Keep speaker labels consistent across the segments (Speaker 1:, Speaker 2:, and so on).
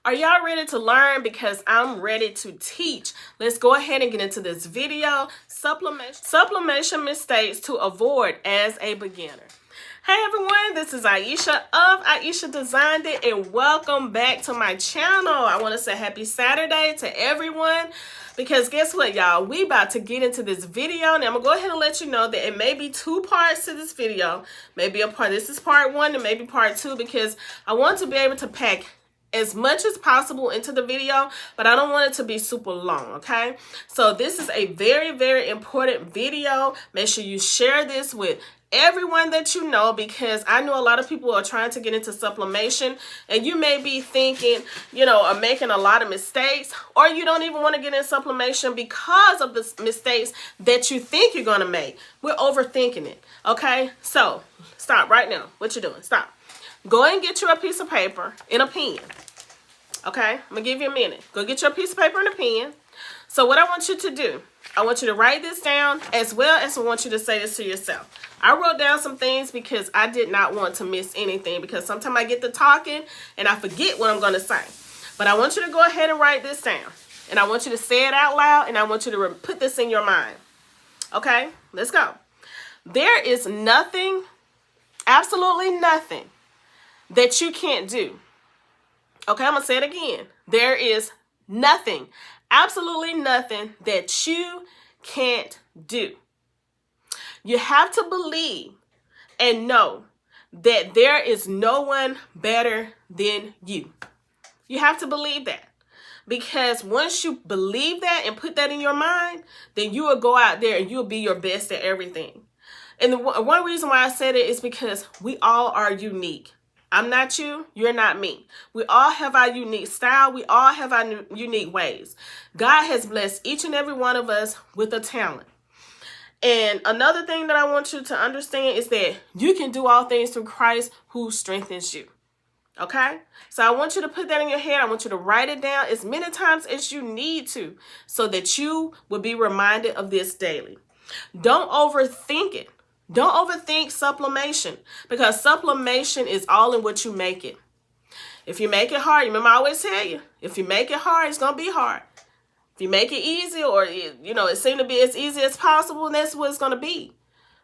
Speaker 1: Are y'all ready to learn? Because I'm ready to teach. Let's go ahead and get into this video. Sublimation mistakes to avoid as a beginner. Hey everyone, this is Ieasha of Ieasha Designed It, and welcome back to my channel. I want to say happy Saturday to everyone, because guess what, y'all? We about to get into this video. Now I'm gonna go ahead and let you know that it may be two parts to this video. Maybe this is part one and maybe part two, because I want to be able to pack as much as possible into the video, but I don't want it to be super long, okay? So this is a very, very important video. Make sure you share this with everyone that you know, because I know a lot of people are trying to get into sublimation, and you may be thinking, you know, are making a lot of mistakes, or you don't even want to get in sublimation because of the mistakes that you think you're going to make. We're overthinking it, okay? So stop right now. What you doing? Stop. Go and get you a piece of paper and a pen. Okay, I'm gonna give you a minute. Go get you a piece of paper and a pen. So what I want you to do, I want you to write this down, as well as I want you to say this to yourself. I wrote down some things because I did not want to miss anything, because sometimes I get to talking and I forget what I'm gonna say. But I want you to go ahead and write this down, and I want you to say it out loud, and I want you to put this in your mind. Okay, let's go. There is nothing, absolutely nothing, that you can't do. Okay, I'm going to say it again. There is nothing, absolutely nothing that you can't do. You have to believe and know that there is no one better than you. You have to believe that. Because once you believe that and put that in your mind, then you will go out there and you'll be your best at everything. And one reason why I said it is because we all are unique. I'm not you, you're not me. We all have our unique style. We all have our unique ways. God has blessed each and every one of us with a talent. And another thing that I want you to understand is that you can do all things through Christ who strengthens you. Okay? So I want you to put that in your head. I want you to write it down as many times as you need to, so that you will be reminded of this daily. Don't overthink it. Don't overthink sublimation, because sublimation is all in what you make it. If you make it hard, remember I always tell you, if you make it hard, it's going to be hard. If you make it easy, or, you know, it seems to be as easy as possible, and that's what it's going to be.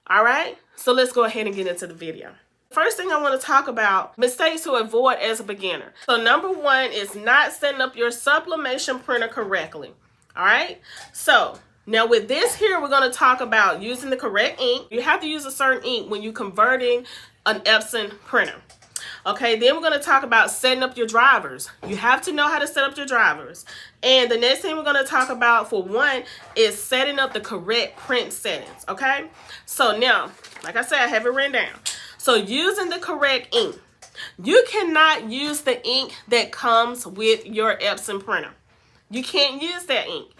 Speaker 1: All right? So let's go ahead and get into the video. First thing I want to talk about, mistakes to avoid as a beginner. So number one is not setting up your sublimation printer correctly. All right? So now with this here, we're going to talk about using the correct ink. You have to use a certain ink when you're converting an Epson printer. Okay, then we're going to talk about setting up your drivers. You have to know how to set up your drivers. And the next thing we're going to talk about, for one, is setting up the correct print settings. Okay, so now, like I said, I have it written down. So using the correct ink. You cannot use the ink that comes with your Epson printer. You can't use that ink,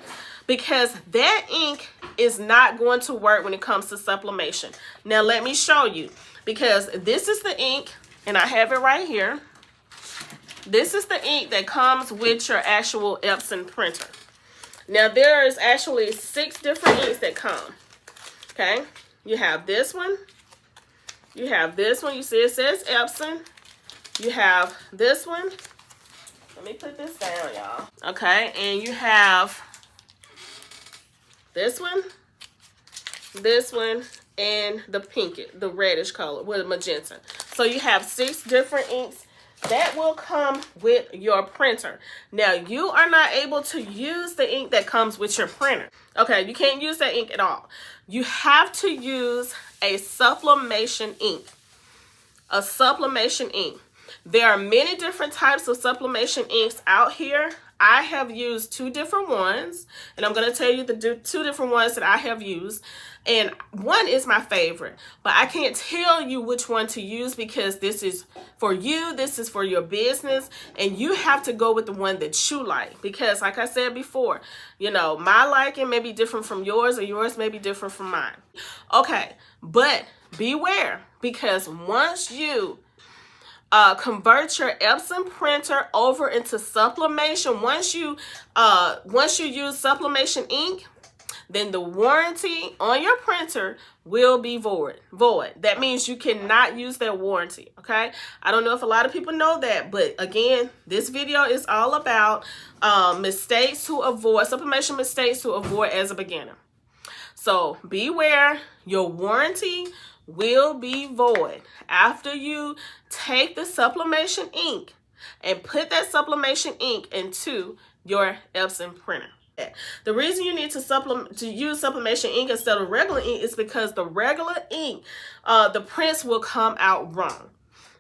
Speaker 1: because that ink is not going to work when it comes to sublimation. Now let me show you, because this is the ink, and I have it right here. This is the ink that comes with your actual Epson printer. Now there is actually 6 different inks that come. Okay, you have this one. You have this one. You see it says Epson. You have this one. Let me put this down, y'all. Okay, and you have this one, and the pink, the reddish color with magenta. So you have 6 different inks that will come with your printer. Now, you are not able to use the ink that comes with your printer. Okay, you can't use that ink at all. You have to use a sublimation ink. A sublimation ink. There are many different types of sublimation inks out here. I have used 2 different ones, and I'm going to tell you the 2 different ones that I have used. And one is my favorite, but I can't tell you which one to use, because this is for you, this is for your business, and you have to go with the one that you like. Because like I said before, you know, my liking may be different from yours, or yours may be different from mine. Okay, but beware, because once you convert your Epson printer over into sublimation, once you use sublimation ink, then the warranty on your printer will be void. That means you cannot use that warranty, okay? I don't know if a lot of people know that, but again, this video is all about mistakes to avoid, sublimation mistakes to avoid as a beginner. So beware, your warranty will be void after you take the sublimation ink and put that sublimation ink into your Epson printer. The reason you need to use sublimation ink instead of regular ink is because the regular ink, the prints will come out wrong.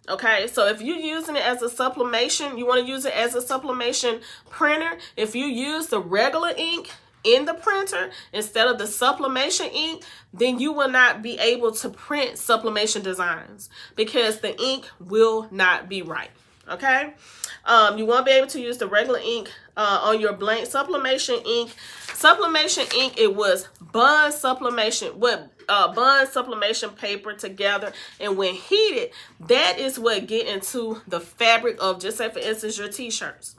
Speaker 1: Okay, so if you're using it as a sublimation, you want to use it as a sublimation printer. If you use the regular ink in the printer instead of the sublimation ink, then you will not be able to print sublimation designs because the ink will not be right. Okay, you won't be able to use the regular ink on your blank sublimation ink. Sublimation ink, it was bond sublimation paper together, and when heated, that is what get into the fabric of, just say for instance, your t-shirts.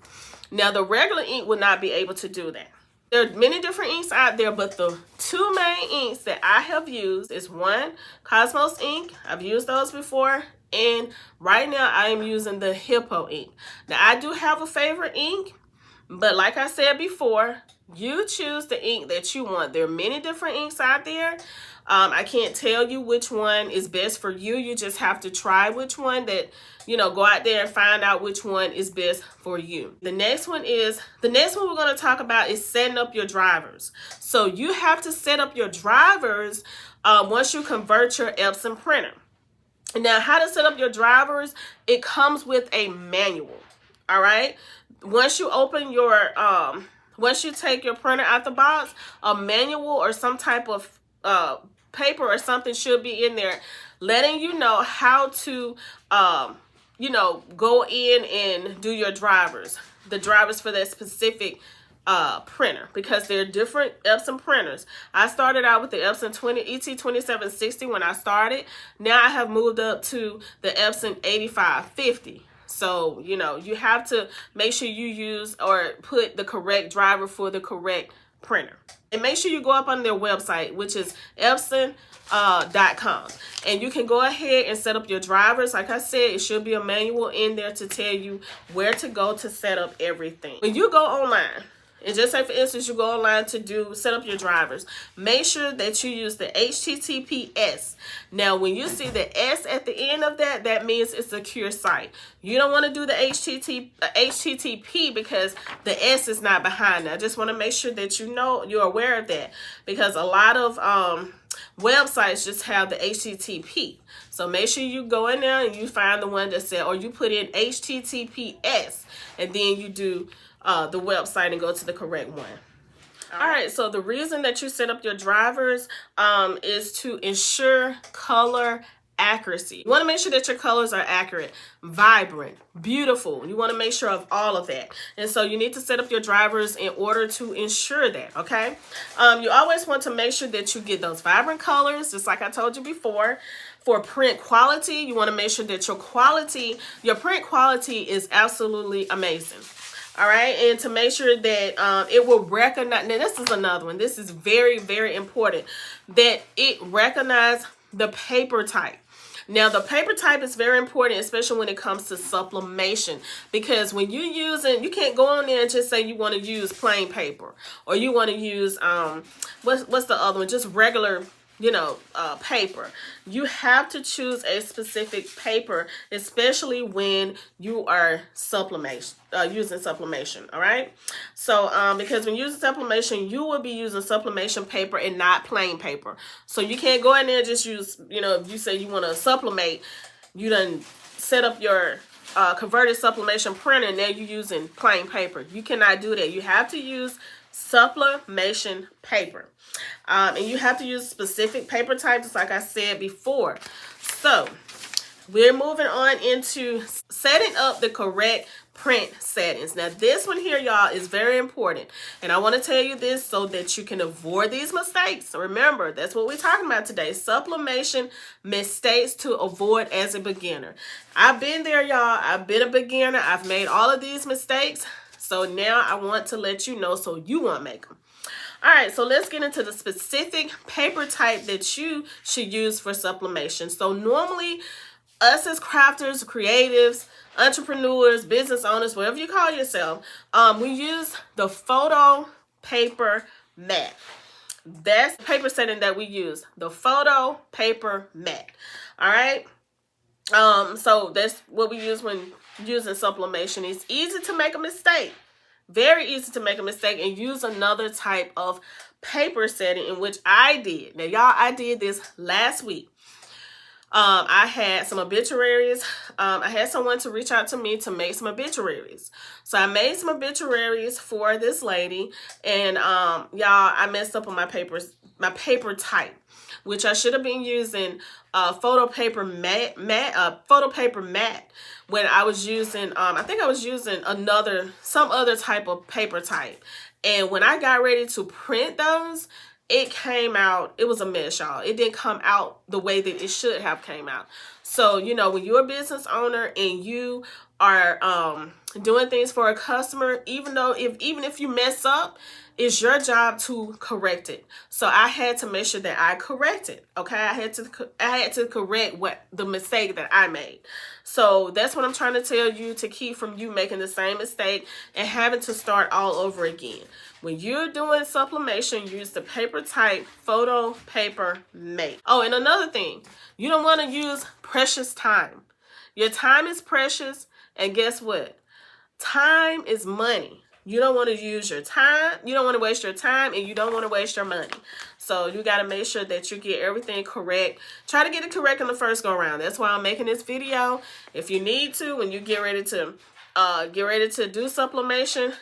Speaker 1: Now the regular ink would not be able to do that. There are many different inks out there, but the two main inks that I have used is one, Cosmos ink. I've used those before. And right now I am using the Hippo ink. Now I do have a favorite ink, but like I said before, you choose the ink that you want. There are many different inks out there. I can't tell you which one is best for you. You just have to try which one that, you know, go out there and find out which one is best for you. The next one we're going to talk about is setting up your drivers. So you have to set up your drivers once you convert your Epson printer. Now, how to set up your drivers, it comes with a manual, all right? Once you open your, once you take your printer out the box, a manual or some type of paper or something should be in there letting you know how to, you know, go in and do your drivers, the drivers for that specific printer, because they're different Epson printers. I started out with the Epson ET2760 when I started. Now I have moved up to the Epson 8550. So, you know, you have to make sure you use or put the correct driver for the correct printer. And make sure you go up on their website, which is Epson.com. And you can go ahead and set up your drivers. Like I said, it should be a manual in there to tell you where to go to set up everything. When you go online, and just say for instance you go online to set up your drivers, make sure that you use the HTTPS. Now when you see the S at the end of that, that means it's a secure site. You don't want to do the HTTP because the S is not behind that. I just want to make sure that you're aware of that, because a lot of websites just have the HTTP. So make sure you go in there and you find the one that said, or you put in HTTPS and then you do the website and go to the correct one. All right, so the reason that you set up your drivers is to ensure color accuracy. You want to make sure that your colors are accurate, vibrant, beautiful. You want to make sure of all of that. And so you need to set up your drivers in order to ensure that, okay? You always want to make sure that you get those vibrant colors, just like I told you before. For print quality, you want to make sure that your print quality is absolutely amazing. All right, and to make sure that it will recognize, now this is another one, this is very, very important, that it recognizes the paper type. Now the paper type is very important, especially when it comes to sublimation, because when you're using, you can't go on there and just say you want to use plain paper, or you want to use, what's the other one, just regular, you know, paper. You have to choose a specific paper, especially when you are using sublimation, all right? So because when using sublimation, you will be using sublimation paper and not plain paper. So you can't go in there and just use, you know, if you say you want to sublimate, you done set up your converted sublimation printer, and now you're using plain paper. You cannot do that. You have to use sublimation paper. And you have to use specific paper types, like I said before. So we're moving on into setting up the correct print settings. Now this one here, y'all, is very important, and I want to tell you this so that you can avoid these mistakes. So remember, that's what we're talking about today, sublimation mistakes to avoid as a beginner. I've been there, y'all. I've been a beginner. I've made all of these mistakes. So now I want to let you know so you won't make them. All right, so let's get into the specific paper type that you should use for sublimation. So normally, us as crafters, creatives, entrepreneurs, business owners, whatever you call yourself, we use the photo paper mat. That's the paper setting that we use, the photo paper mat. All right. So that's what we use when using sublimation. It's easy to make a mistake. Very easy to make a mistake and use another type of paper setting, in which I did. Now, y'all, I did this last week. I had some obituaries. I had someone to reach out to me to make some obituaries. So I made some obituaries for this lady, and y'all, I messed up on my paper type, which I should have been using photo paper mat when I was using I think I was using some other type of paper type. And when I got ready to print those, it came out, it was a mess, y'all. It didn't come out the way that it should have came out. So, you know, when you're a business owner and you are doing things for a customer, even if you mess up, it's your job to correct it. So I had to make sure that I corrected. Okay, I had to correct the mistake that I made. So that's what I'm trying to tell you, to keep from you making the same mistake and having to start all over again. When you're doing sublimation, use the paper type photo paper mat. Oh, and another thing, you don't want to use precious time. Your time is precious, and guess what? Time is money. You don't want to use your time. You don't want to waste your time, and you don't want to waste your money. So you got to make sure that you get everything correct. Try to get it correct in the first go around. That's why I'm making this video. If you need to, when you get ready to do sublimation,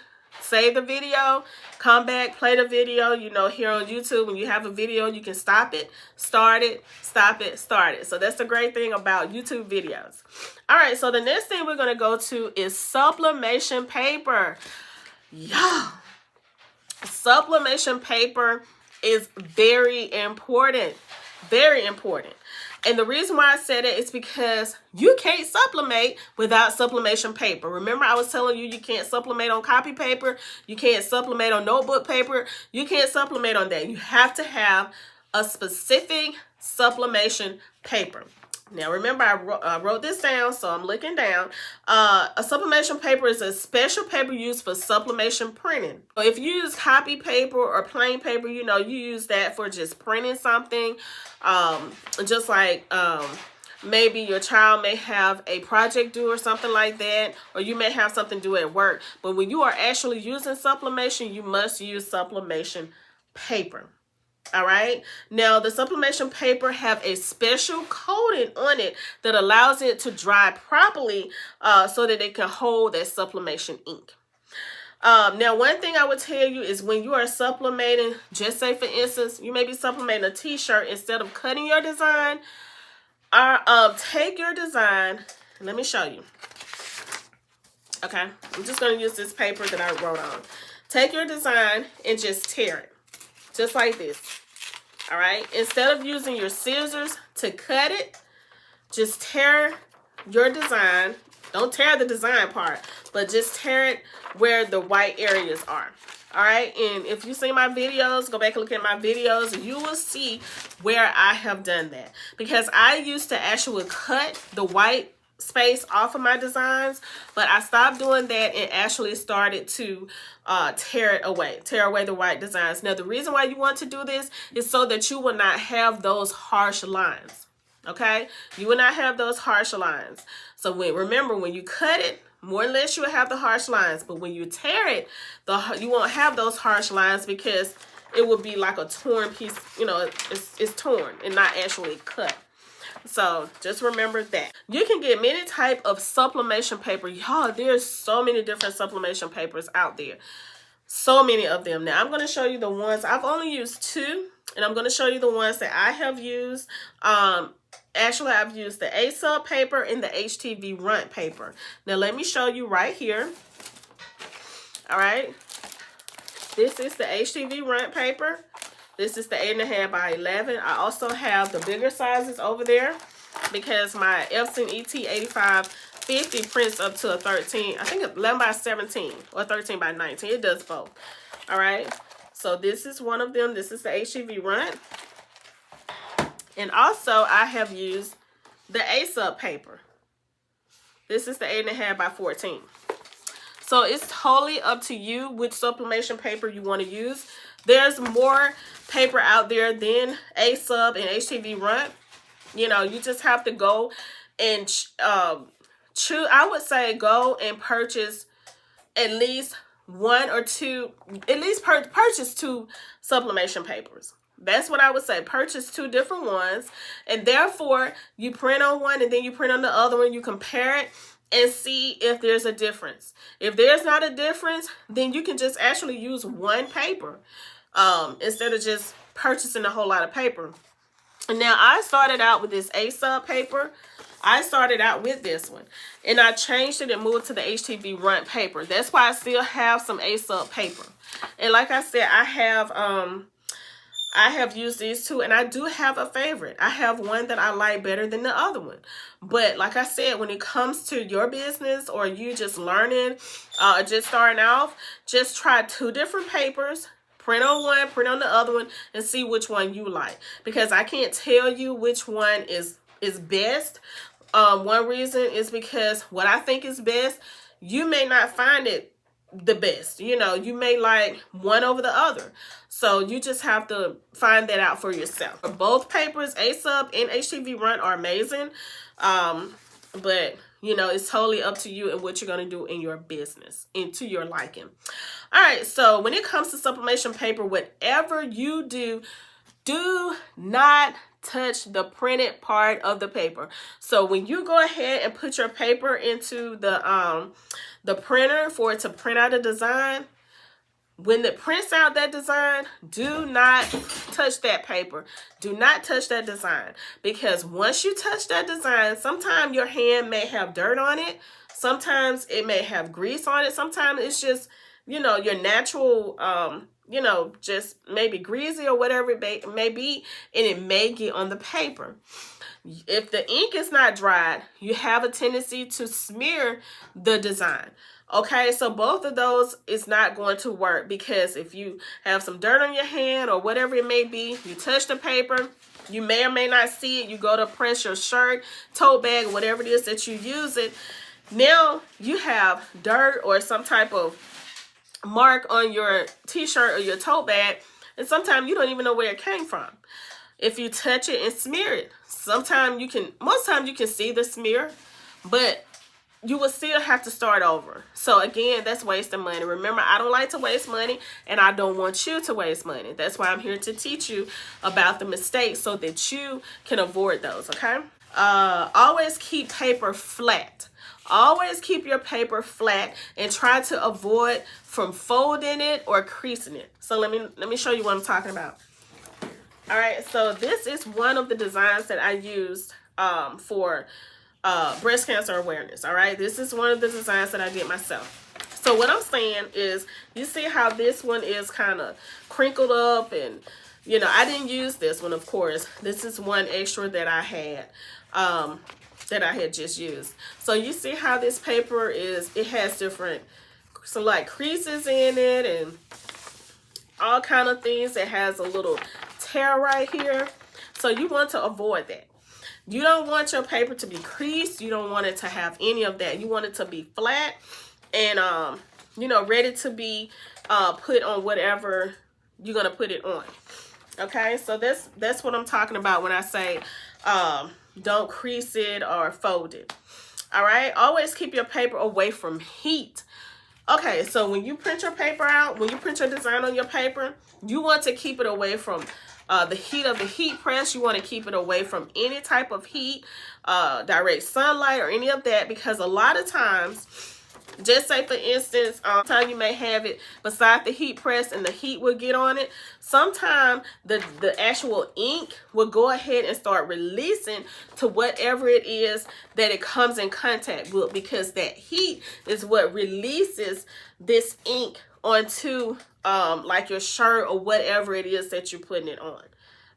Speaker 1: save the video, come back, play the video. You know, here on YouTube, when you have a video, you can stop it, start it, stop it, start it. So that's the great thing about YouTube videos. All right, so the next thing we're going to go to is sublimation paper. Yeah, sublimation paper is very important. Very important. And the reason why I said it is because you can't sublimate without sublimation paper. Remember, I was telling you can't sublimate on copy paper. You can't sublimate on notebook paper. You can't sublimate on that. You have to have a specific sublimation paper. Now, remember, I wrote this down, so I'm looking down. A sublimation paper is a special paper used for sublimation printing. So if you use copy paper or plain paper, you know, you use that for just printing something. Just like maybe your child may have a project due or something like that, or you may have something due at work. But when you are actually using sublimation, you must use sublimation paper. All right. Now, the sublimation paper have a special coating on it that allows it to dry properly so that it can hold that sublimation ink. Now, one thing I would tell you is when you are sublimating, just say, for instance, you may be sublimating a t-shirt. Instead of cutting your design, take your design. Let me show you. Okay. I'm just going to use this paper that I wrote on. Take your design and just tear it. Just like this. All right. Instead of using your scissors to cut it, just tear your design. Don't tear the design part, but just tear it where the white areas are. All right. And if you see my videos, go back and look at my videos, you will see where I have done that. Because I used to actually cut the white space off of my designs, but I stopped doing that and actually started to tear away the white designs. Now, the reason why you want to do this is so that you will not have those harsh lines. Okay, you will not have those harsh lines. So remember, when you cut it, more or less you will have the harsh lines, but when you tear it, you won't have those harsh lines because it will be like a torn piece. You know, it's torn and not actually cut. So just remember that. You can get many type of sublimation paper. Y'all, there's so many different sublimation papers out there. So many of them. Now, I'm going to show you the ones. I've only used 2, and I'm going to show you the ones that I have used. Actually, I've used the A-Sub paper and the HTV Runt paper. Now, let me show you right here. All right. This is the HTV Runt paper. This is the 8.5 by 11. I also have the bigger sizes over there because my Epson ET8550 prints up to a 13. I think 11 by 17 or 13 by 19. It does both. All right. So this is one of them. This is the HTV Runt. And also I have used the Ieasha paper. This is the 8.5 by 14. So it's totally up to you which sublimation paper you want to use. There's more paper out there than Ieasha and HTV Runt. You know, you just have to go and choose. I would say go and purchase at least one or two, at least purchase 2 sublimation papers. That's what I would say. Purchase 2 different ones, and therefore you print on one and then you print on the other one. You compare it and see if there's a difference. If there's not a difference, then you can just actually use one paper instead of just purchasing a whole lot of paper. Now, I started out with this Ieasha paper. I started out with this one, and I changed it and moved to the HTV Runt paper. That's why I still have some Ieasha paper. And like I said, I have used these 2, and I do have a favorite. I have one that I like better than the other one. But like I said, when it comes to your business or you just learning, just starting off, just try 2 different papers. Print on one, print on the other one, and see which one you like. Because I can't tell you which one is best. One reason is because what I think is best, you may not find it the best. You know, you may like one over the other. So you just have to find that out for yourself. Both papers, Ieasha and HTV Runt, are amazing. But you know, it's totally up to you and what you're going to do in your business and to your liking. All right, so when it comes to sublimation paper, whatever you do, do not touch the printed part of the paper. So when you go ahead and put your paper into the printer for it to print out a design, when it prints out that design, do not touch that paper. Do not touch that design. Because once you touch that design, sometimes your hand may have dirt on it. Sometimes it may have grease on it. Sometimes it's just, you know, your natural, you know, just maybe greasy or whatever it may be. And it may get on the paper. If the ink is not dried, you have a tendency to smear the design. Okay, so both of those is not going to work, because if you have some dirt on your hand or whatever it may be, you touch the paper, you may or may not see it, you go to press your shirt, tote bag, whatever it is that you use it, now you have dirt or some type of mark on your t-shirt or your tote bag, and sometimes you don't even know where it came from. If you touch it and smear it, most times you can see the smear, but you will still have to start over. So again, that's wasting money. Remember, I don't like to waste money, and I don't want you to waste money. That's why I'm here to teach you about the mistakes so that you can avoid those, okay? Always keep paper flat. Always keep your paper flat and try to avoid from folding it or creasing it. So let me show you what I'm talking about. All right, so this is one of the designs that I used for breast cancer awareness. All right, this is one of the designs that I did myself. So what I'm saying is, you see how this one is kind of crinkled up, and you know, I didn't use this one, of course. This is one extra that I had just used. So you see how this paper is, it has different, some like creases in it and all kind of things. It has a little tear right here. So you want to avoid that. You don't want your paper to be creased. You don't want it to have any of that. You want it to be flat and, you know, ready to be put on whatever you're going to put it on. Okay, so that's what I'm talking about when I say don't crease it or fold it. All right, always keep your paper away from heat. Okay, so when you print your paper out, when you print your design on your paper, you want to keep it away from the heat of the heat press. You want to keep it away from any type of heat, direct sunlight or any of that, because a lot of times, just say for instance, time you may have it beside the heat press and the heat will get on it. Sometimes the actual ink will go ahead and start releasing to whatever it is that it comes in contact with, because that heat is what releases this ink onto like your shirt or whatever it is that you're putting it on.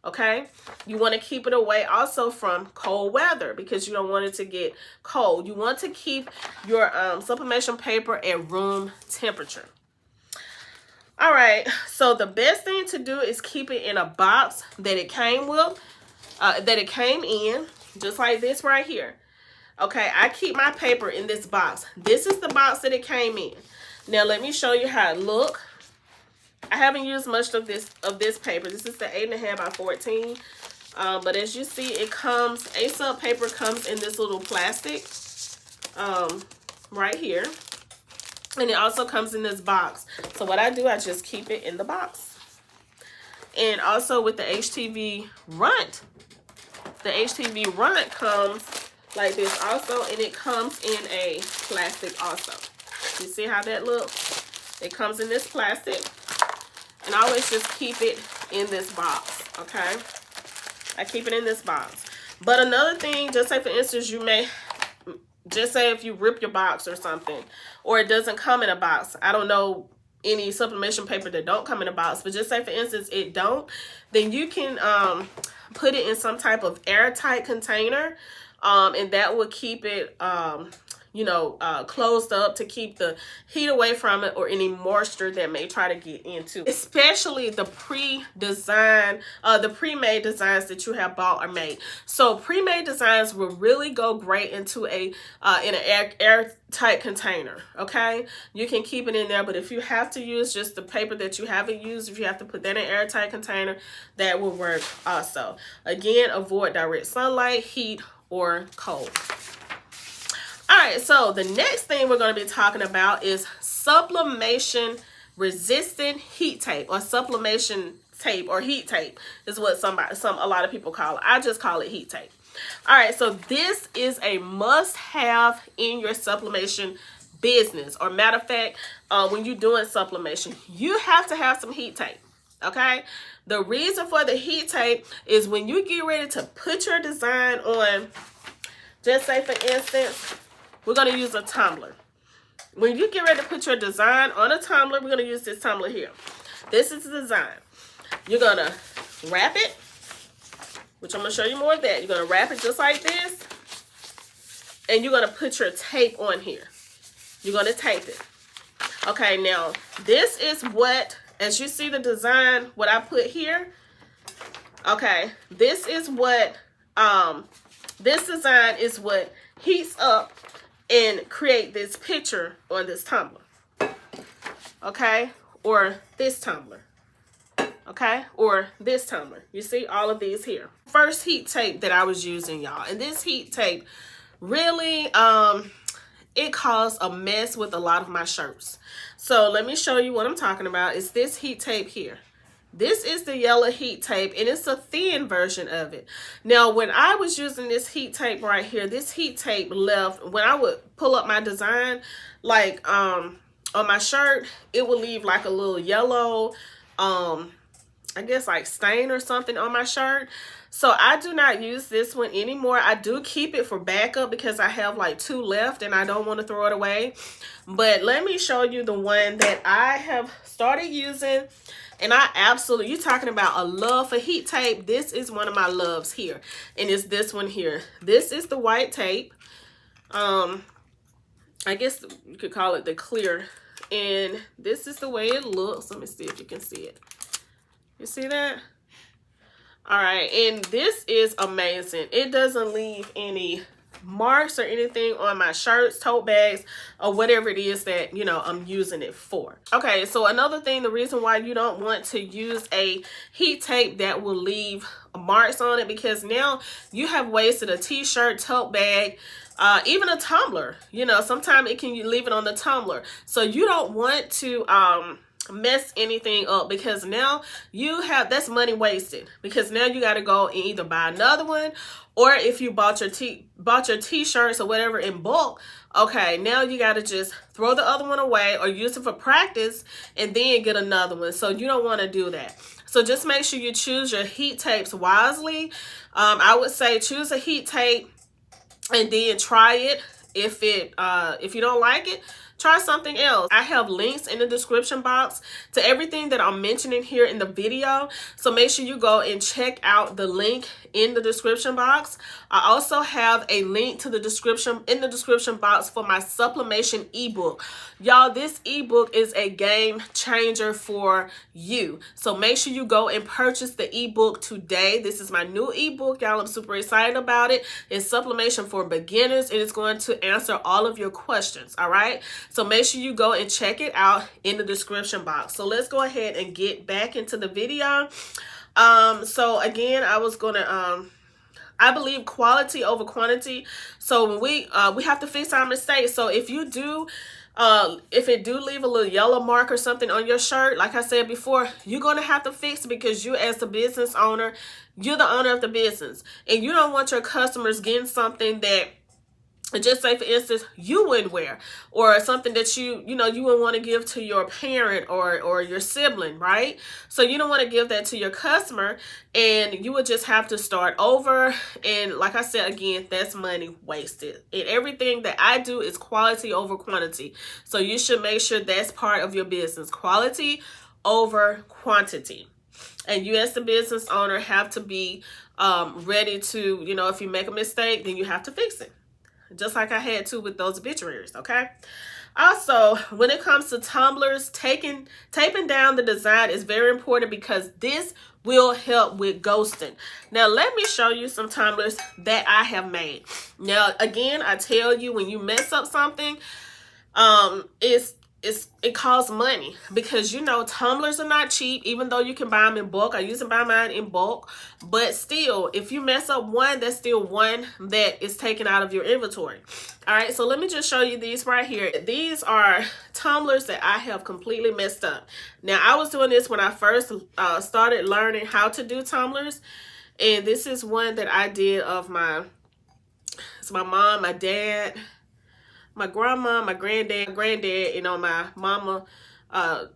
Speaker 1: Okay, you want to keep it away also from cold weather, because you don't want it to get cold. You want to keep your sublimation paper at room temperature. All right, so the best thing to do is keep it in a box that it came with, that it came in, just like this right here. Okay, I keep my paper in this box. This is the box that it came in. Now let me show you how it looks. I haven't used much of this paper. This is the 8.5 by 14. But as you see, it comes, Ieasha paper comes in this little plastic right here. And it also comes in this box. So what I do, I just keep it in the box. And also with the HTV runt, comes like this also, and it comes in a plastic also. You see how that looks? It comes in this plastic, and I always just keep it in this box, okay? I keep it in this box. But another thing, just say for instance, you may, just say if you rip your box or something, or it doesn't come in a box. I don't know any sublimation paper that don't come in a box, but just say for instance it don't, then you can put it in some type of airtight container, and that will keep it you know, closed up to keep the heat away from it or any moisture that may try to get into, especially the pre-made designs that you have bought or made. So pre-made designs will really go great into a in an airtight container. Okay, you can keep it in there, but if you have to use just the paper that you haven't used, if you have to put that in an airtight container, that will work also. Again, avoid direct sunlight, heat, or cold. All right, so the next thing we're going to be talking about is sublimation resistant heat tape, or sublimation tape, or heat tape is what a lot of people call it. I just call it heat tape. All right, so this is a must-have in your sublimation business, or matter of fact, when you're doing sublimation, you have to have some heat tape. Okay, the reason for the heat tape is when you get ready to put your design on. Just say for instance, we're going to use a tumbler. When you get ready to put your design on a tumbler, we're going to use this tumbler here. This is the design. You're going to wrap it, which I'm going to show you more of that. You're going to wrap it just like this, and you're going to put your tape on here. You're going to tape it. Okay, now this is what, as you see the design, what I put here. Okay, this is what, this design is what heats up and create this picture on this tumbler, okay, or this tumbler, okay, or this tumbler. You see all of these here. First heat tape that I was using, y'all, and this heat tape really it caused a mess with a lot of my shirts. So let me show you what I'm talking about. It's this heat tape here. This is the yellow heat tape, and it's a thin version of it. Now, when I was using this heat tape right here, this heat tape left, when I would pull up my design, like on my shirt, it would leave like a little yellow, I guess like stain or something on my shirt. So I do not use this one anymore. I do keep it for backup because I have like 2 left and I don't want to throw it away. But let me show you the one that I have started using. And I absolutely, you're talking about a love for heat tape. This is one of my loves here. And it's this one here. This is the white tape. I guess you could call it the clear. And this is the way it looks. Let me see if you can see it. You see that? All right. And this is amazing. It doesn't leave any marks or anything on my shirts, tote bags, or whatever it is that, you know, I'm using it for. Okay, so another thing, the reason why you don't want to use a heat tape that will leave marks on it, because now you have wasted a t-shirt, tote bag, even a tumbler. You know, sometimes it can, you leave it on the tumbler. So you don't want to mess anything up, because now you have, that's money wasted, because now you got to go and either buy another one, or if you bought your t-shirts or whatever in bulk, okay, now you got to just throw the other one away or use it for practice and then get another one. So you don't want to do that. So just make sure you choose your heat tapes wisely. I would say choose a heat tape and then try it. If you don't like it, try something else. I have links in the description box to everything that I'm mentioning here in the video. So make sure you go and check out the link in the description box. I also have a link to the description box for my Sublimation ebook. Y'all, this ebook is a game changer for you. So make sure you go and purchase the ebook today. This is my new ebook, y'all. I'm super excited about it. It's Sublimation for Beginners, and it's going to answer all of your questions. All right, so make sure you go and check it out in the description box. So let's go ahead and get back into the video. So again, I was gonna I believe quality over quantity. So when we have to fix our mistakes. So if you do if it do leave a little yellow mark or something on your shirt, like I said before, you're going to have to fix it, because you, as the business owner, you're the owner of the business, and you don't want your customers getting something that, just say for instance, you wouldn't wear, or something that you wouldn't want to give to your parent or your sibling, right? So you don't want to give that to your customer, and you would just have to start over. And like I said, again, that's money wasted. And everything that I do is quality over quantity. So you should make sure that's part of your business, quality over quantity. And you, as the business owner, have to be ready to, if you make a mistake, then you have to fix it. Just like I had to with those obituaries, okay? Also, when it comes to tumblers, taping down the design is very important, because this will help with ghosting. Now, let me show you some tumblers that I have made. Now, again, I tell you, when you mess up something, it costs money, because tumblers are not cheap, even though you can buy them in bulk. I used to buy mine in bulk, but still, if you mess up one, that's still one that is taken out of your inventory. All right, so let me just show you these right here. These are tumblers that I have completely messed up. Now, I was doing this when I first started learning how to do tumblers, and this is one that I did of my mom, my dad, my grandma, my granddad, my mama, my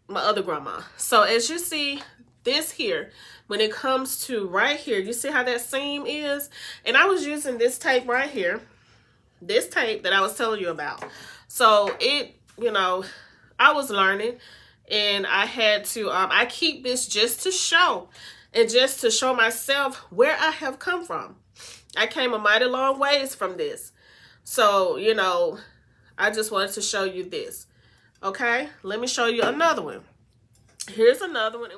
Speaker 1: other grandma. So as you see this here, when it comes to right here, you see how that seam is? And I was using this tape right here, this tape that I was telling you about. So it, I was learning, and I had to, I keep this just to show, and just to show myself where I have come from. I came a mighty long ways from this. So, I just wanted to show you this. Okay, let me show you another one. Here's another one.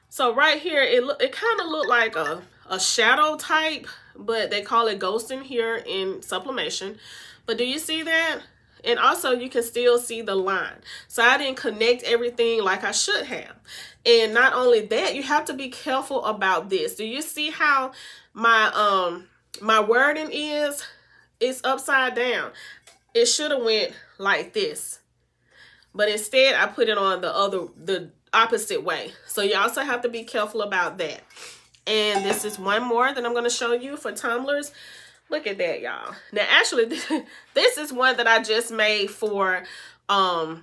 Speaker 1: So right here, it kind of looked like a shadow type, but they call it ghosting here in Sublimation. But do you see that? And also, you can still see the line. So I didn't connect everything like I should have. And not only that, you have to be careful about this. Do you see how my wording is? It's upside down. It should have went like this, but instead I put it on the opposite way. So you also have to be careful about that. And this is one more that I'm going to show you for tumblers. Look at that, y'all. Now, actually, this is one that I just made for, I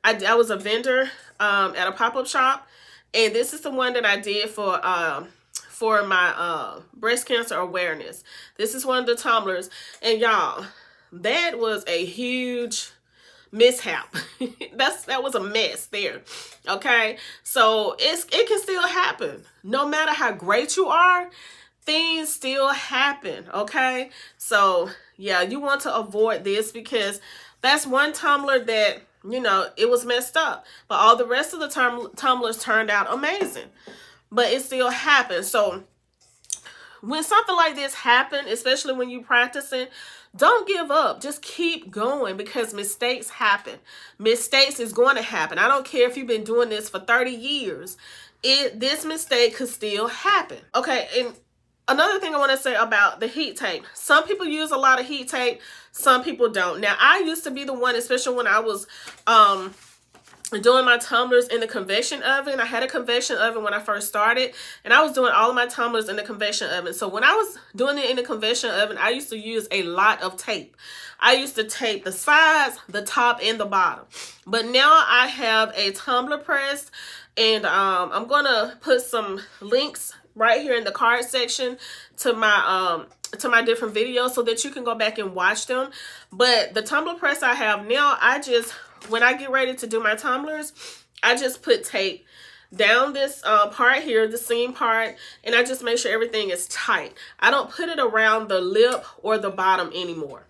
Speaker 1: was a vendor at a pop-up shop, and this is the one that I did for my breast cancer awareness. This is one of the tumblers, and y'all, that was a huge mishap. That was a mess there. Okay, so it can still happen. No matter how great you are, things still happen. Okay, so yeah, you want to avoid this, because that's one tumbler that it was messed up, but all the rest of the tumblers turned out amazing. But it still happens. So when something like this happens, especially when you're practicing, don't give up. Just keep going, because mistakes happen. Mistakes is going to happen. I don't care if you've been doing this for 30 years. This mistake could still happen. Okay, and another thing I want to say about the heat tape. Some people use a lot of heat tape. Some people don't. Now, I used to be the one, especially when I was doing my tumblers in the convection oven. I had a convection oven when I first started, and I was doing all of my tumblers in the convection oven. So when I was doing it in the convection oven, I used to use a lot of tape. I used to tape the sides, the top, and the bottom. But now I have a tumbler press, and I'm gonna put some links right here in the card section to my different videos so that you can go back and watch them. But the tumbler press I have now, when I get ready to do my tumblers, I just put tape down this part here, the seam part, and I just make sure everything is tight. I don't put it around the lip or the bottom anymore.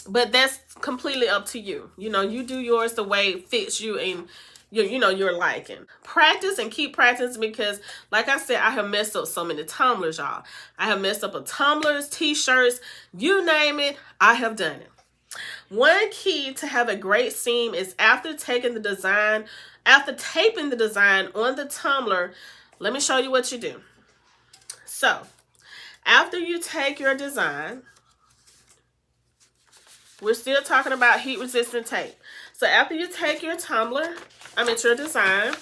Speaker 1: But that's completely up to you. You know, you do yours the way it fits you and your liking. Practice and keep practicing, because like I said, I have messed up so many tumblers, y'all. I have messed up tumblers, t-shirts, you name it, I have done it. One key to have a great seam is after taping the design on the tumbler, let me show you what you do. So, after you take your design, we're still talking about heat resistant tape. So after you take your tumbler, your design,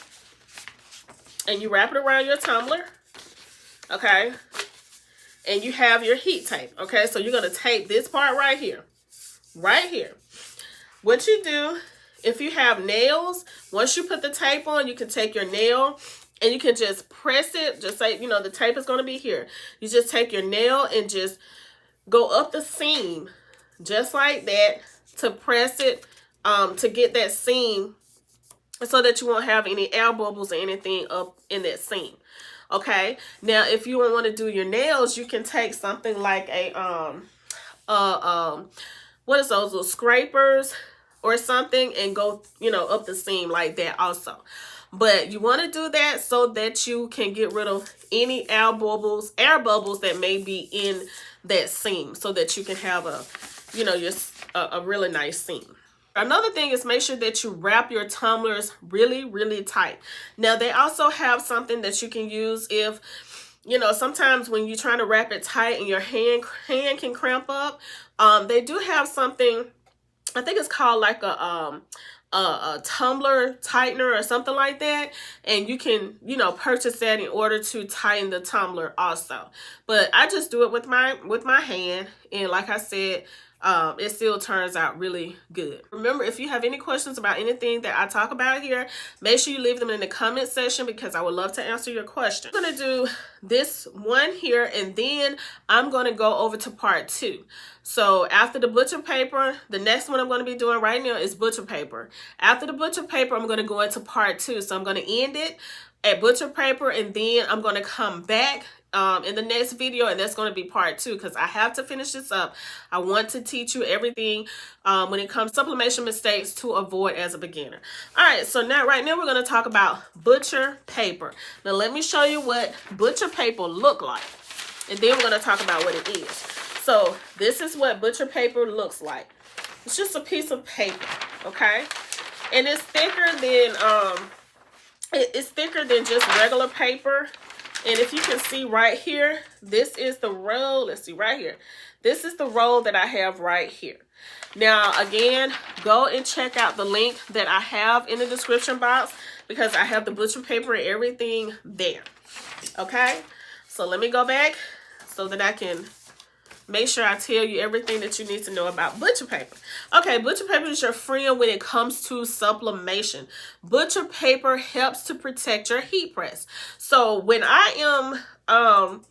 Speaker 1: and you wrap it around your tumbler, okay, and you have your heat tape, okay, so you're going to tape this part right here. What you do, if you have nails, once you put the tape on, you can take your nail and you can just press it, just say, the tape is going to be here. You just take your nail and just go up the seam, just like that, to press it, to get that seam so that you won't have any air bubbles or anything up in that seam. Okay, now if you don't want to do your nails, you can take something like what is those little scrapers or something, and go up the seam like that also. But you want to do that so that you can get rid of any air bubbles that may be in that seam, so that you can have a really nice seam. Another thing is, make sure that you wrap your tumblers really, really tight. Now, they also have something that you can use if, sometimes when you're trying to wrap it tight and your hand can cramp up. They do have something, I think it's called like a tumbler tightener or something like that, and you can purchase that in order to tighten the tumbler also. But I just do it with my hand, and like I said, it still turns out really good. Remember, if you have any questions about anything that I talk about here, make sure you leave them in the comment section, because I would love to answer your question. I'm going to do this one here, and then I'm going to go over to part 2. So after the butcher paper, the next one I'm going to be doing right now is butcher paper. After the butcher paper, I'm going to go into part 2. So I'm going to end it at butcher paper, and then I'm going to come back in the next video, and that's going to be part 2, because I have to finish this up. I want to teach you everything when it comes to sublimation mistakes to avoid as a beginner. All right, so right now we're going to talk about butcher paper. Now let me show you what butcher paper look like, and then we're going to talk about what it is. So this is what butcher paper looks like. It's just a piece of paper, okay, and it's thicker than just regular paper. And if you can see right here, this is the roll. Let's see right here. This is the roll that I have right here. Now, again, go and check out the link that I have in the description box, because I have the butcher paper and everything there. Okay? So let me go back so that I can make sure I tell you everything that you need to know about butcher paper. Okay, butcher paper is your friend when it comes to sublimation. Butcher paper helps to protect your heat press. So when I am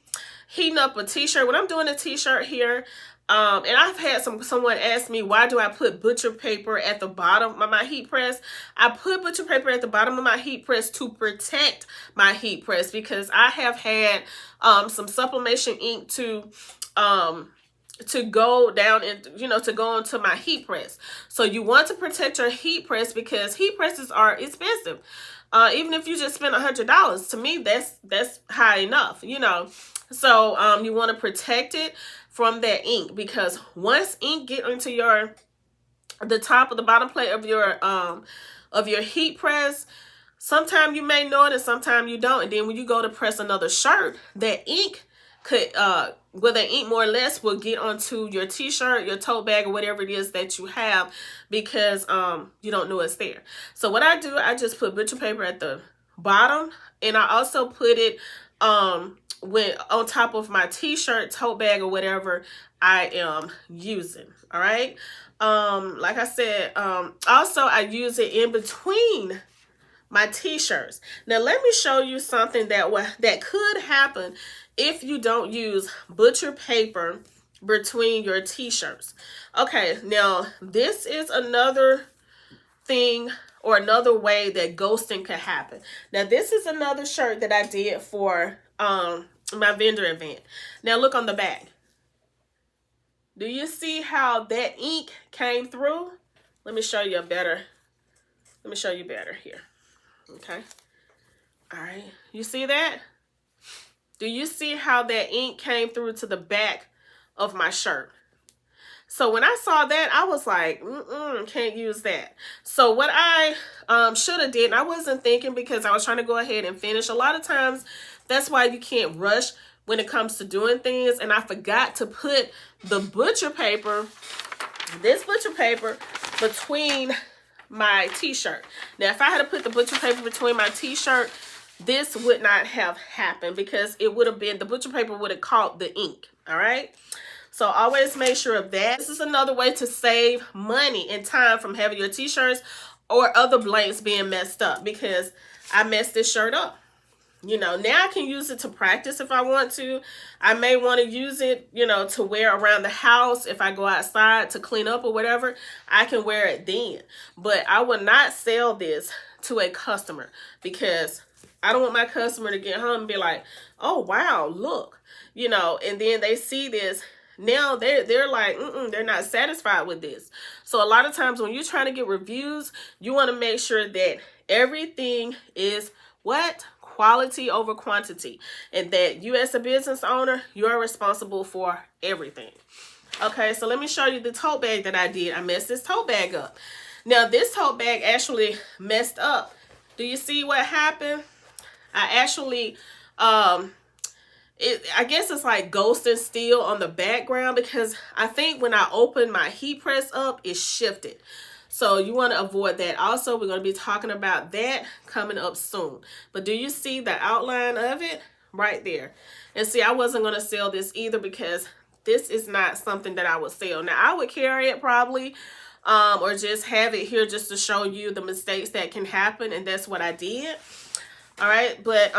Speaker 1: heating up a t-shirt, when I'm doing a t-shirt here, and I've had someone ask me, why do I put butcher paper at the bottom of my heat press? I put butcher paper at the bottom of my heat press to protect my heat press, because I have had some sublimation ink to go down and to go into my heat press. So you want to protect your heat press, because heat presses are expensive. Even if you just spend $100, to me that's high enough, So you want to protect it from that ink, because once ink get into the top of the bottom plate of your heat press, sometimes you may know it and sometimes you don't. And then when you go to press another shirt, that ink could the ink more or less will get onto your t-shirt, your tote bag, or whatever it is that you have, because you don't know it's there. So what I do, I just put butcher paper at the bottom, and I also put it on top of my t-shirt, tote bag, or whatever I am using. All right. Like I said, also I use it in between my t-shirts. Now let me show you something that could happen if you don't use butcher paper between your t-shirts. Okay, now this is another thing or another way that ghosting could happen. Now this is another shirt that I did for my vendor event. Now look on the back. Do you see how that ink came through? Let me show you better here. Okay. All right. You see that? Do you see how that ink came through to the back of my shirt? So when I saw that, I was like, can't use that. So what I should have did, and I wasn't thinking because I was trying to go ahead and finish. A lot of times, that's why you can't rush when it comes to doing things. And I forgot to put the butcher paper, this butcher paper, between my t-shirt. Now, if I had to put the butcher paper between my t-shirt, this would not have happened because it would have been, the butcher paper would have caught the ink. All right. So always make sure of that. This is another way to save money and time from having your t-shirts or other blanks being messed up, because I messed this shirt up. You know, now I can use it to practice if I want to. I may want to use it, you know, to wear around the house. If I go outside to clean up or whatever, I can wear it then. But I will not sell this to a customer because I don't want my customer to get home and be like, oh, wow, look, you know, and then they see this. Now they're like, they're not satisfied with this. So a lot of times when you're trying to get reviews, you want to make sure that everything is what? Quality over quantity, and that you as a business owner, you're responsible for everything. Okay, so let me show you the tote bag that I did. I messed this tote bag up. Now this tote bag actually messed up. Do you see what happened? I actually I guess it's like ghosting still on the background, because I think when I opened my heat press up, it shifted. So you want to avoid that. Also, we're going to be talking about that coming up soon. But do you see the outline of it right there? And see, I wasn't going to sell this either because this is not something that I would sell. Now, I would carry it probably or just have it here just to show you the mistakes that can happen. And that's what I did. All right. But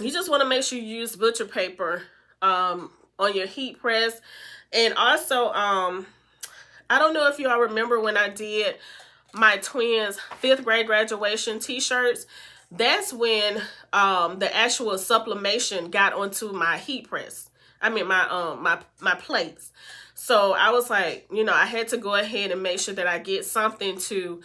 Speaker 1: you just want to make sure you use butcher paper on your heat press. And also, I don't know if y'all remember when I did my twins' 5th grade graduation t-shirts. That's when the actual sublimation got onto my heat press. I mean my plates. So I was like, you know, I had to go ahead and make sure that I get something to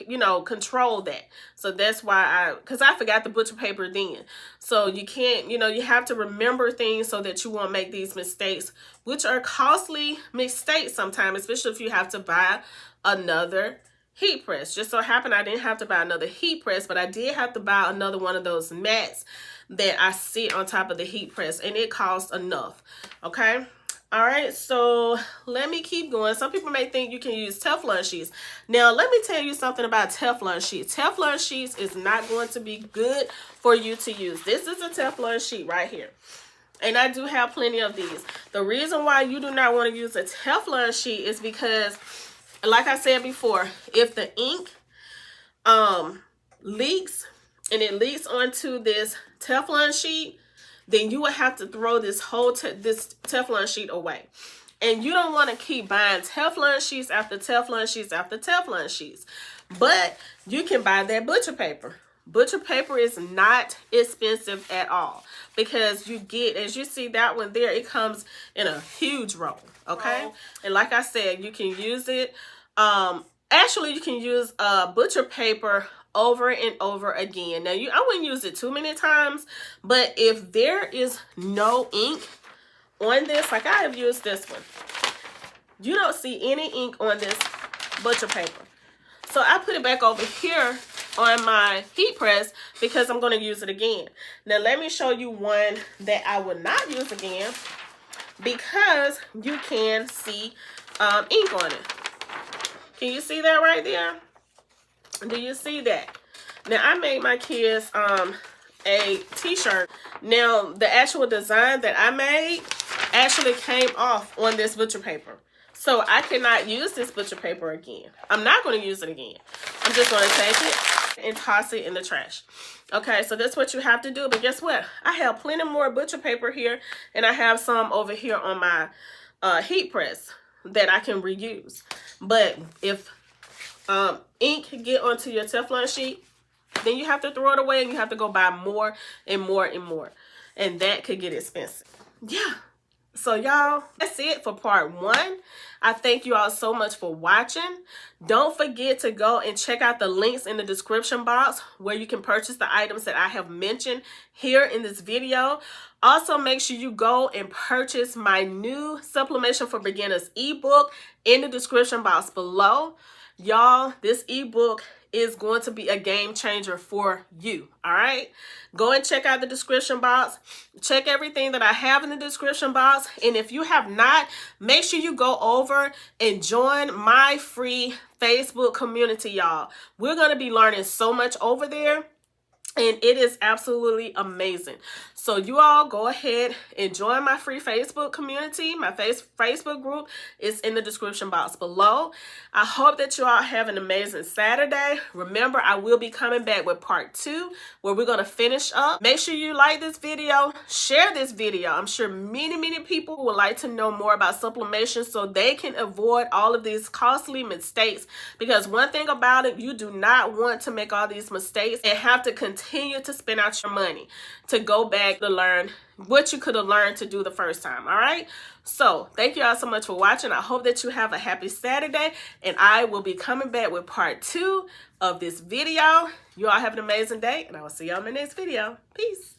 Speaker 1: you know, control that. So that's why because I forgot the butcher paper then. So you can't, you know, you have to remember things so that you won't make these mistakes, which are costly mistakes sometimes, especially if you have to buy another heat press. Just so happened I didn't have to buy another heat press, but I did have to buy another one of those mats that I sit on top of the heat press, and it costs enough. Okay. All right, so let me keep going. Some people may think you can use Teflon sheets. Now, let me tell you something about Teflon sheets. Teflon sheets is not going to be good for you to use. This is a Teflon sheet right here. And I do have plenty of these. The reason why you do not want to use a Teflon sheet is because, like I said before, if the ink leaks and it leaks onto this Teflon sheet, then you will have to throw this whole this Teflon sheet away. And you don't want to keep buying Teflon sheets after Teflon sheets after Teflon sheets. But you can buy that butcher paper. Butcher paper is not expensive at all, because you get, as you see that one there, it comes in a huge roll. Okay. And like I said, you can use it. Actually, you can use butcher paper over and over again. Now, I wouldn't use it too many times, but if there is no ink on this, like I have used this one, you don't see any ink on this butcher paper. So I put it back over here on my heat press because I'm going to use it again. Now, let me show you one that I would not use again, because you can see ink on it. Can you see that right there? Do you see that? Now, I made my kids a t-shirt. Now, the actual design that I made actually came off on this butcher paper. So I cannot use this butcher paper again. I'm not going to use it again. I'm just going to take it and toss it in the trash. Okay, so that's what you have to do. But guess what? I have plenty more butcher paper here, and I have some over here on my heat press that I can reuse. But if ink get onto your Teflon sheet, then you have to throw it away and you have to go buy more and more and more. And that could get expensive. Yeah. So y'all, that's it for part 1. I thank you all so much for watching. Don't forget to go and check out the links in the description box where you can purchase the items that I have mentioned here in this video. Also, make sure you go and purchase my new Sublimation for Beginners ebook in the description box below. Y'all, this ebook is going to be a game changer for you. All right, go and check out the description box. Check everything that I have in the description box. And if you have not, make sure you go over and join my free Facebook community, y'all. We're going to be learning so much over there, and it is absolutely amazing. So you all go ahead and join my free Facebook community. My Facebook group is in the description box below. I hope that you all have an amazing Saturday. Remember, I will be coming back with part 2 where we're going to finish up. Make sure you like this video, share this video. I'm sure many people would like to know more about sublimation so they can avoid all of these costly mistakes. Because one thing about it, you do not want to make all these mistakes and have to continue to spend out your money to go back to learn what you could have learned to do the first time. All right, so thank you all so much for watching. I hope that you have a happy Saturday, and I will be coming back with part 2 of this video. You all have an amazing day, and I will see you on my next video. Peace.